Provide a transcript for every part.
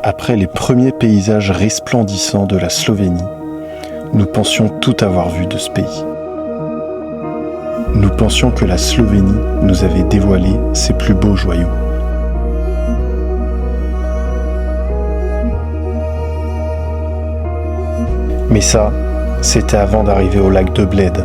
Après les premiers paysages resplendissants de la Slovénie, nous pensions tout avoir vu de ce pays. Nous pensions que la Slovénie nous avait dévoilé ses plus beaux joyaux. Mais ça, c'était avant d'arriver au lac de Bled.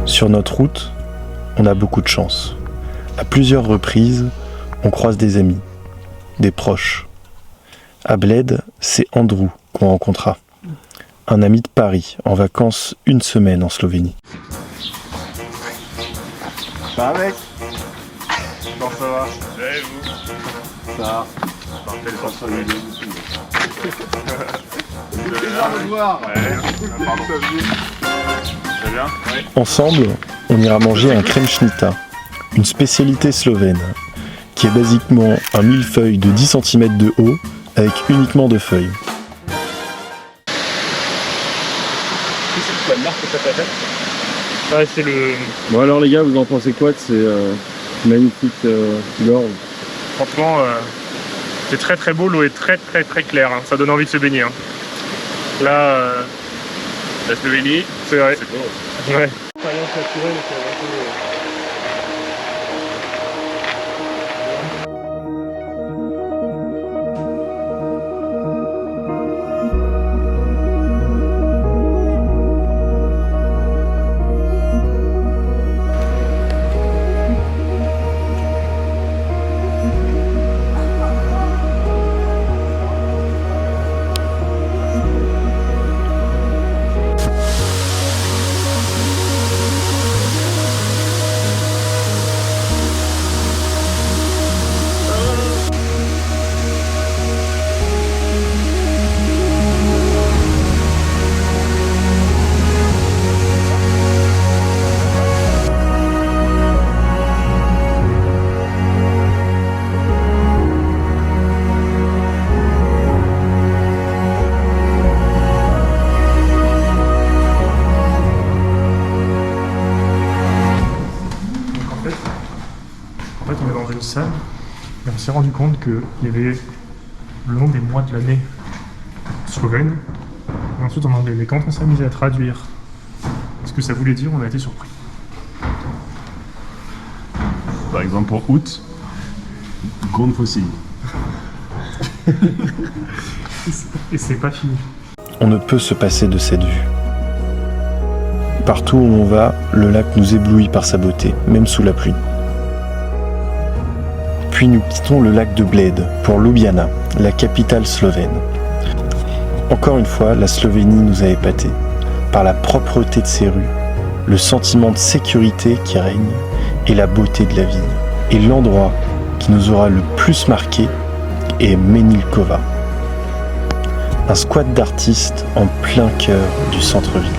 Sur notre route, on a beaucoup de chance. À plusieurs reprises, on croise des amis, des proches. À Bled, c'est Andrew qu'on rencontra. Un ami de Paris, en vacances une semaine en Slovénie. Ça va mec? Comment ça va? Ouais, vous? Ça va. Parfait, le Ça fait plaisir de te voir. Ouais, pardon. Très bien? Ouais. Ensemble, on ira manger un kremšnita, une spécialité slovène, qui est basiquement un millefeuille de 10 cm de haut avec uniquement 2 feuilles. C'est quoi la marque que ça fait? Ouais, c'est le... Bon alors les gars, vous en pensez quoi de ces magnifiques gorges? Franchement, c'est très très beau, l'eau est très claire, hein. Ça donne envie de se baigner. Hein. Là, la Slovénie, c'est vrai. C'est beau. Ouais. En fait, on est dans une salle et on s'est rendu compte qu'il y avait le nom des mois de l'année slovène. Et ensuite, en anglais. Mais quand on s'est amusé à traduire ce que ça voulait dire, on a été surpris. Par exemple pour août, grande fossile. Et c'est pas fini. On ne peut se passer de cette vue. Partout où on va, le lac nous éblouit par sa beauté, même sous la pluie. Puis nous quittons le lac de Bled pour Ljubljana, la capitale slovène. Encore une fois, la Slovénie nous a épatés, par la propreté de ses rues, le sentiment de sécurité qui règne et la beauté de la ville. Et l'endroit qui nous aura le plus marqué est Menilkova, un squat d'artistes en plein cœur du centre-ville.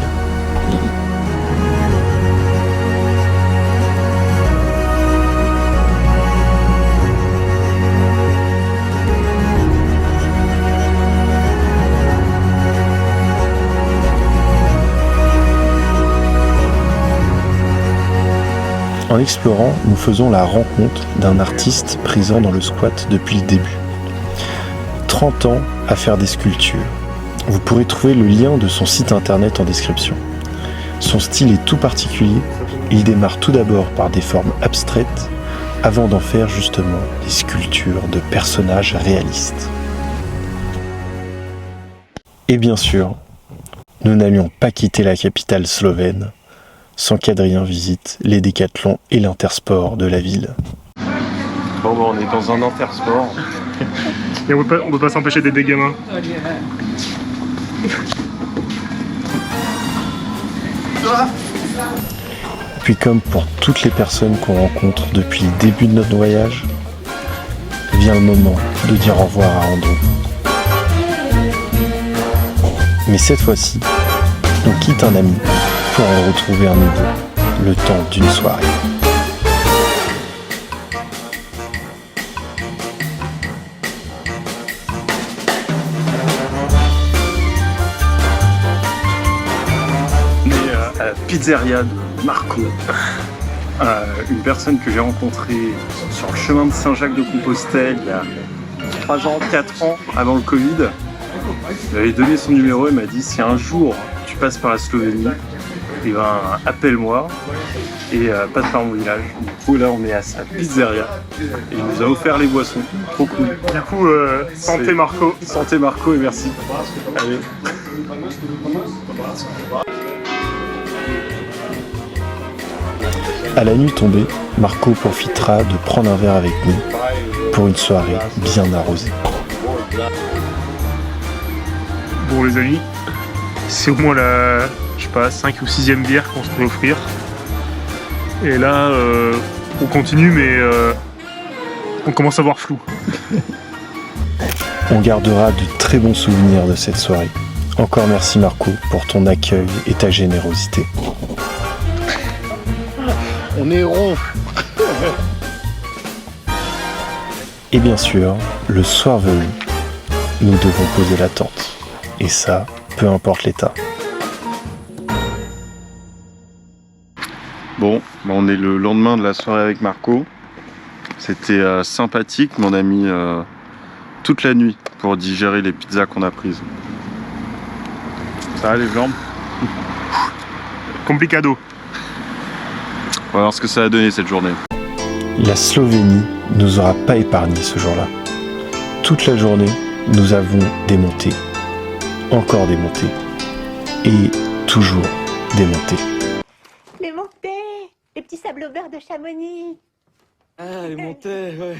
En explorant, nous faisons la rencontre d'un artiste présent dans le squat depuis le début. 30 ans à faire des sculptures. Vous pourrez trouver le lien de son site internet en description. Son style est tout particulier. Il démarre tout d'abord par des formes abstraites, avant d'en faire justement des sculptures de personnages réalistes. Et bien sûr, nous n'allions pas quitter la capitale slovène sans qu'Adrien visite les décathlons et l'intersport de la ville. Bon, on est dans un intersport. Et on peut pas s'empêcher d'aider des gamins. Puis comme pour toutes les personnes qu'on rencontre depuis le début de notre voyage, vient le moment de dire au revoir à Andrew. Mais cette fois-ci, on quitte un ami pour en retrouver un nouveau, le temps d'une soirée. On est à la pizzeria de Marco, une personne que j'ai rencontrée sur le chemin de Saint-Jacques-de-Compostelle il y a 3 ans, 4 ans avant le Covid. Il m'avait donné son numéro et m'a dit si un jour tu passes par la Slovénie, eh ben, appelle-moi et passe par mon village. Du coup là on est à sa pizzeria et il nous a offert les boissons, trop cool. Du coup, santé Marco. Santé Marco et merci. Allez. À la nuit tombée, Marco profitera de prendre un verre avec nous pour une soirée bien arrosée. Bon les amis, c'est au moins la, je sais pas, 5e ou 6e bière qu'on se peut offrir. Et là, on continue mais on commence à voir flou. On gardera de très bons souvenirs de cette soirée. Encore merci Marco pour ton accueil et ta générosité. On est rond. Et bien sûr, le soir venu, nous devons poser la tente. Et ça, peu importe l'état. Bon, on est le lendemain de la soirée avec Marco. C'était sympathique, mais on a mis toute la nuit pour digérer les pizzas qu'on a prises. Ça va les jambes? Complicado. On va voir ce que ça a donné cette journée. La Slovénie nous aura pas épargné ce jour-là. Toute la journée, nous avons démonté, encore démonté, et toujours démonté. Les montées, les petits sables au beurre de Chamonix. Ah, les montées, ouais.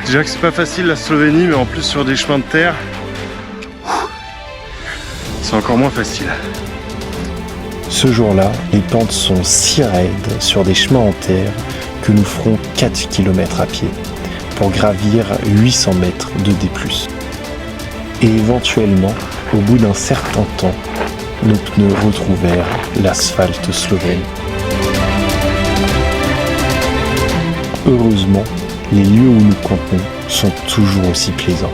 Déjà que c'est pas facile la Slovénie, mais en plus sur des chemins de terre, c'est encore moins facile. Ce jour-là, les pentes sont si raides sur des chemins en terre que nous ferons 4 km à pied pour gravir 800 mètres de D+. Et éventuellement, au bout d'un certain temps, nos pneus retrouvèrent l'asphalte slovène. Heureusement, les lieux où nous campons sont toujours aussi plaisants.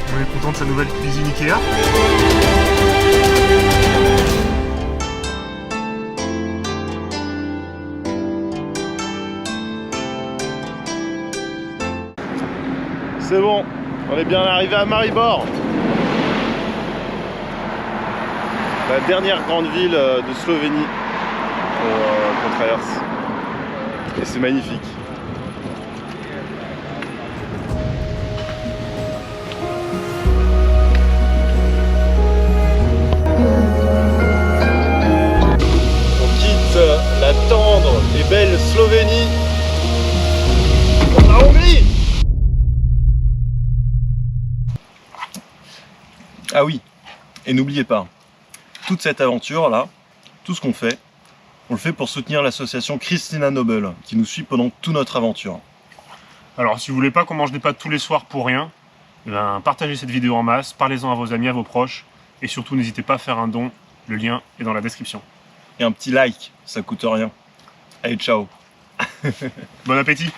On est content de sa nouvelle cuisine Ikea. C'est bon, on est bien arrivé à Maribor. La dernière grande ville de Slovénie qu'on traverse. Et c'est magnifique. On quitte la tendre et belle Slovénie pour la Hongrie. Ah oui, et n'oubliez pas, toute cette aventure là, tout ce qu'on fait, on le fait pour soutenir l'association Christina Noble qui nous suit pendant toute notre aventure. Alors si vous voulez pas qu'on mange des pâtes tous les soirs pour rien, eh ben, partagez cette vidéo en masse, parlez-en à vos amis, à vos proches, et surtout n'hésitez pas à faire un don, le lien est dans la description. Et un petit like, ça coûte rien. Allez, ciao. Bon appétit!